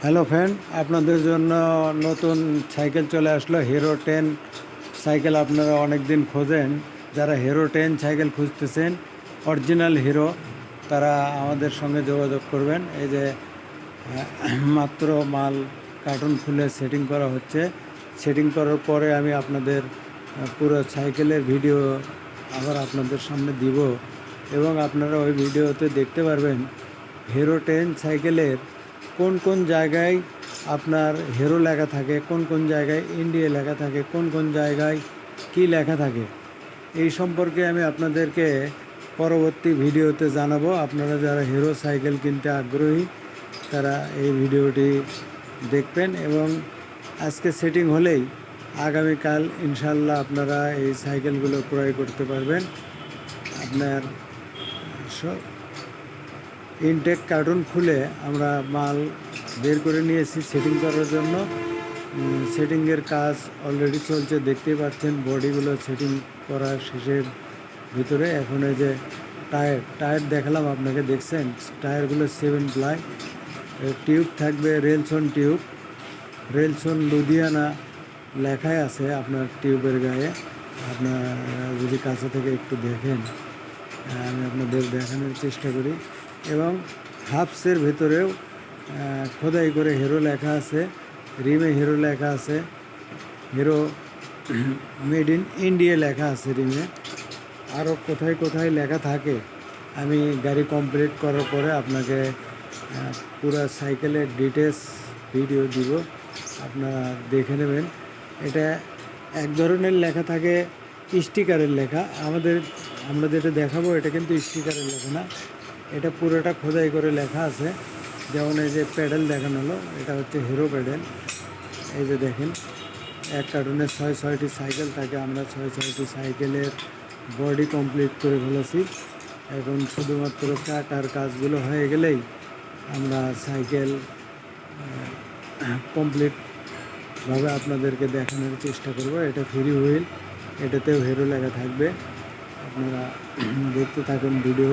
Hello friend, আপনাদের জন্য নতুন সাইকেল চলে আসলো হিরো 10 সাইকেল। আপনারা অনেক দিন খোঁজেন, যারা হিরো 10 সাইকেল খুঁজতেছেন অরিজিনাল হিরো, তারা আমাদের সঙ্গে যোগাযোগ করবেন। এই যে মাত্র মাল কার্টুন খুলে সেটিং করা হচ্ছে। সেটিং করার পরে আমি আপনাদের পুরো সাইকেলের ভিডিও আবার আপনাদের সামনে দিব, এবং আপনারা ওই ভিডিওতে দেখতে পারবেন হিরো 10 সাইকেলের কোন কোন জায়গায় আপনার হিরো লেখা থাকে, কোন কোন জায়গায় ইন্ডিয়া লেখা থাকে, কোন কোন জায়গায় কি লেখা থাকে। এই সম্পর্কে আমি আপনাদেরকে পরবর্তী ভিডিওতে জানাবো। আপনারা যারা হিরো সাইকেল কিনতে আগ্রহী তারা এই ভিডিওটি দেখবেন, এবং আজকে সেটিং হলেই আগামীকাল ইনশাল্লাহ আপনারা এই সাইকেলগুলো ক্রয় করতে পারবেন। আপনার ইনটেক কার্টুন খুলে আমরা মাল বের করে নিয়েছি সেটিং করার জন্য। সেটিংয়ের কাজ অলরেডি চলছে, দেখতেই পাচ্ছেন বডিগুলো সেটিং করা শেষের ভিতরে। এখন এই যে টায়ার দেখালাম আপনাকে, দেখছেন টায়ারগুলো 7 প্লাই। টিউব থাকবে রেলসন টিউব, রেলসন লুধিয়ানা লেখাই আছে আপনার টিউবের গায়ে। আপনারা যদি কাছে থেকে একটু দেখেন, আমি আপনাদের দেখানোর চেষ্টা করি। এবং হাফসের ভেতরেও খোদাই করে হিরো লেখা আছে, রিমে হিরো লেখা আছে, হিরো মেড ইন ইন্ডিয়া লেখা আছে রিমে। আরও কোথায় কোথায় লেখা থাকে আমি গাড়ি কমপ্লিট করার পরে আপনাকে পুরো সাইকেলের ডিটেলস ভিডিও দিব, আপনারা দেখে নেবেন। এটা এক ধরনের লেখা থাকে স্টিকারের লেখা, আমরা যেটা দেখাবো এটা কিন্তু স্টিকারের লেখা না, এটা পুরোটা খোদাই করে লেখা আছে। যেমন এই যে প্যাডেল দেখানো হলো, এটা হচ্ছে হিরো প্যাডেল। এই যে দেখেন, এক কার্টুনে 6টি সাইকেল থাকে, আমরা 6টি সাইকেলের বডি কমপ্লিট করে ফেলেছি। এখন শুধুমাত্র চাকার কাজগুলো হয়ে গেলেই আমরা সাইকেল কমপ্লিটভাবে আপনাদেরকে দেখানোর চেষ্টা করব। এটা ফ্রি হুইল, এটাতেও হিরো লেখা থাকবে, আপনারা দেখতে থাকুন ভিডিও।